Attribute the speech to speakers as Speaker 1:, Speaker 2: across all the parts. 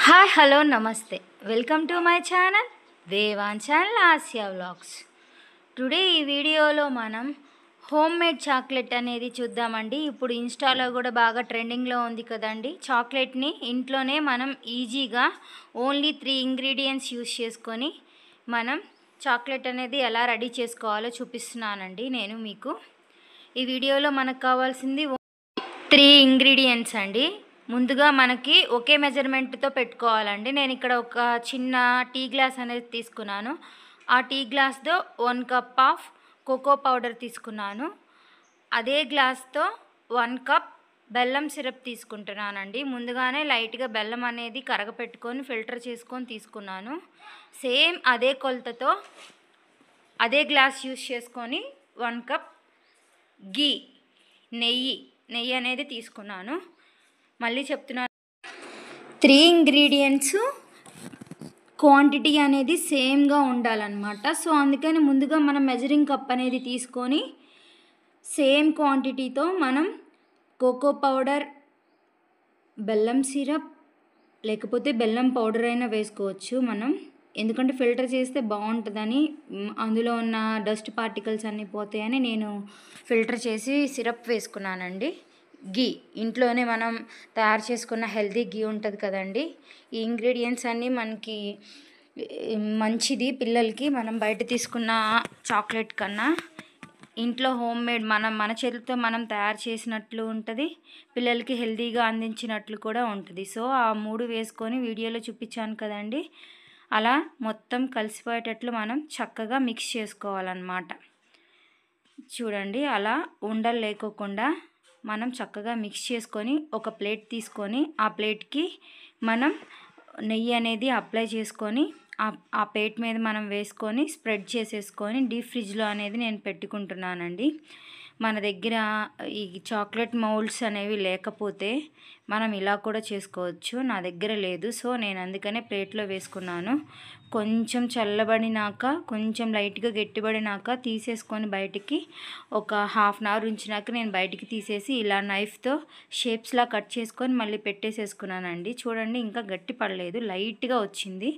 Speaker 1: Hi hello namaste welcome to my channel Devanchal Asia vlogs. Today ఈ వీడియోలో మనం హోమ్ మేడ్ చాక్లెట్ అనేది చూద్దామండి. ఇప్పుడు ఇన్స్టాలో కూడా బాగా ట్రెండింగ్లో ఉంది కదండి. చాక్లెట్ని ఇంట్లోనే మనం ఈజీగా ఓన్లీ 3 ఇంగ్రీడియంట్స్ యూస్ చేసుకొని మనం చాక్లెట్ అనేది ఎలా రెడీ చేసుకోవాలో చూపిస్తున్నానండి నేను మీకు. ఈ వీడియోలో మనకు కావాల్సింది 3 ఇంగ్రీడియంట్స్ అండి. ముందుగా మనకి ఒకే మెజర్మెంట్తో పెట్టుకోవాలండి. నేను ఇక్కడ ఒక చిన్న టీ గ్లాస్ అనేది తీసుకున్నాను. ఆ టీ గ్లాస్తో 1 కప్ ఆఫ్ కోకో పౌడర్ తీసుకున్నాను. అదే గ్లాస్తో 1 కప్ బెల్లం సిరప్ తీసుకుంటున్నానండి. ముందుగానే లైట్గా బెల్లం అనేది కరగపెట్టుకొని ఫిల్టర్ చేసుకొని తీసుకున్నాను. సేమ్ అదే కొలతతో అదే గ్లాస్ యూస్ చేసుకొని 1 కప్ నెయ్యి అనేది తీసుకున్నాను. మళ్ళీ చెప్తున్నాను, 3 ఇంగ్రీడియంట్స్ క్వాంటిటీ అనేది సేమ్గా ఉండాలన్నమాట. సో అందుకని ముందుగా మనం మెజరింగ్ కప్ అనేది తీసుకొని సేమ్ క్వాంటిటీతో మనం కోకో పౌడర్, బెల్లం సిరప్ లేకపోతే బెల్లం పౌడర్ అయినా వేసుకోవచ్చు మనం, ఎందుకంటే ఫిల్టర్ చేస్తే బాగుంటుందని, అందులో ఉన్న డస్ట్ పార్టికల్స్ అన్నీ పోతాయని నేను ఫిల్టర్ చేసి సిరప్ వేసుకున్నానండి. గీ ఇంట్లోనే మనం తయారు చేసుకున్న హెల్తీ గీ ఉంటుంది కదండి. ఈ ఇంగ్రీడియంట్స్ అన్నీ మనకి మంచిది పిల్లలకి. మనం బయట తీసుకున్న చాక్లెట్ కన్నా ఇంట్లో హోమ్ మేడ్ మన చేతులతో మనం తయారు చేసినట్లు ఉంటుంది, పిల్లలకి హెల్తీగా అందించినట్లు కూడా ఉంటుంది. సో ఆ 3 వేసుకొని వీడియోలో చూపించాను కదండి, అలా మొత్తం కలిసిపోయేటట్లు మనం చక్కగా మిక్స్ చేసుకోవాలన్నమాట. చూడండి, అలా ఉండలు లేకోకుండా మనం చక్కగా మిక్స్ చేసుకొని ఒక ప్లేట్ తీసుకొని ఆ ప్లేట్కి మనం నెయ్యి అనేది అప్లై చేసుకొని ఆ ప్లేట్ మీద మనం వేసుకొని స్ప్రెడ్ చేసేసుకొని డీప్ ఫ్రిడ్జ్లో అనేది నేను పెట్టుకుంటున్నానండి. మన దగ్గర ఈ చాక్లెట్ మౌల్డ్స్ అనేవి లేకపోతే మనం ఇలా కూడా చేసుకోవచ్చు. నా దగ్గర లేదు, సో నేను అందుకనే ప్లేట్లో వేసుకున్నాను. కొంచెం చల్లబడినాక, కొంచెం లైట్గా గట్టిపడినాక తీసేసుకొని బయటికి ఒక హాఫ్ అన్ అవర్ ఉంచినాక నేను బయటికి తీసేసి ఇలా నైఫ్తో షేప్స్లా కట్ చేసుకొని మళ్ళీ పెట్టేసేసుకున్నానండి. చూడండి, ఇంకా గట్టి పడలేదు, లైట్గా వచ్చింది.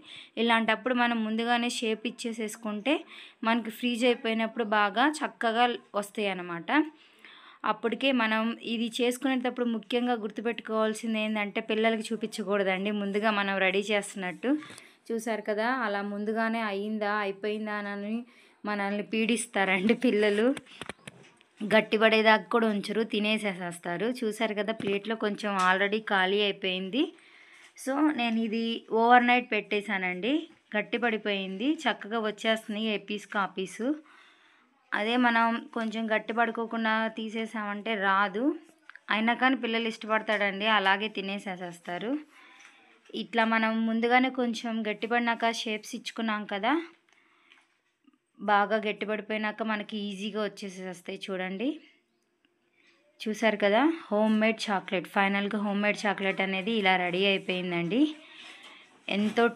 Speaker 1: ఇలాంటప్పుడు మనం ముందుగానే షేప్ ఇచ్చేసేసుకుంటే మనకి ఫ్రీజ్ అయిపోయినప్పుడు బాగా చక్కగా వస్తాయి అన్నమాట. అప్పటికే మనం ఇది చేసుకునేటప్పుడు ముఖ్యంగా గుర్తుపెట్టుకోవాల్సింది ఏంటంటే పిల్లలకి చూపించకూడదండి ముందుగా మనం రెడీ చేస్తున్నట్టు. చూసారు కదా, అలా ముందుగానే అయిపోయిందా అని మనల్ని పీడిస్తారండి పిల్లలు. గట్టిపడేదాకా కూడా ఉంచరు, తినేసేస్తారు. చూసారు కదా, ప్లేట్లో కొంచెం ఆల్రెడీ ఖాళీ అయిపోయింది. సో నేను ఇది ఓవర్ నైట్ పెట్టేశానండి, గట్టిపడిపోయింది, చక్కగా వచ్చేస్తుంది ఏ పీస్కి ఆ పీసు. అదే మనం కొంచెం గట్టి పడుకోకుండా తీసేసామంటే రాదు. అయినా కానీ పిల్లలు ఇష్టపడతాడండి, అలాగే తినేసేస్తారు. ఇట్లా మనం ముందుగానే కొంచెం గట్టిపడినాక షేప్స్ ఇచ్చుకున్నాం కదా, బాగా గట్టిపడిపోయినాక మనకి ఈజీగా వచ్చేసేస్తాయి. చూడండి, చూసారు కదా, హోమ్ మేడ్ చాక్లెట్. ఫైనల్గా హోమ్ మేడ్ చాక్లెట్ అనేది ఇలా రెడీ అయిపోయిందండి. ఎంతో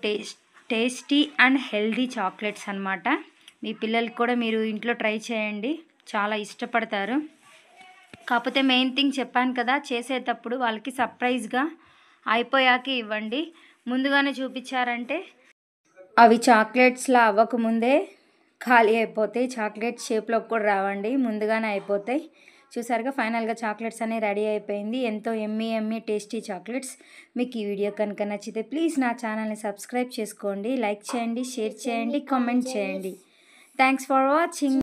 Speaker 1: టేస్టీ అండ్ హెల్దీ చాక్లెట్స్ అన్నమాట. మీ పిల్లలకి కూడా మీరు ఇంట్లో ట్రై చేయండి, చాలా ఇష్టపడతారు. కాకపోతే మెయిన్ థింగ్ చెప్పాను కదా, చేసేటప్పుడు వాళ్ళకి సర్ప్రైజ్గా అయిపోయాక ఇవ్వండి. ముందుగానే చూపించారంటే అవి చాక్లెట్స్లా అవ్వకముందే ఖాళీ అయిపోతాయి, చాక్లెట్ షేప్లోకి కూడా రావండి, ముందుగానే అయిపోతాయి. చూసారుగా, ఫైనల్గా చాక్లెట్స్ అనేవి రెడీ అయిపోయింది. ఎంతో ఎమ్మీ టేస్టీ చాక్లెట్స్. మీకు ఈ వీడియో కనుక నచ్చితే ప్లీజ్ నా ఛానల్ని సబ్స్క్రైబ్ చేసుకోండి, లైక్ చేయండి, షేర్ చేయండి, కామెంట్ చేయండి. Thanks for watching.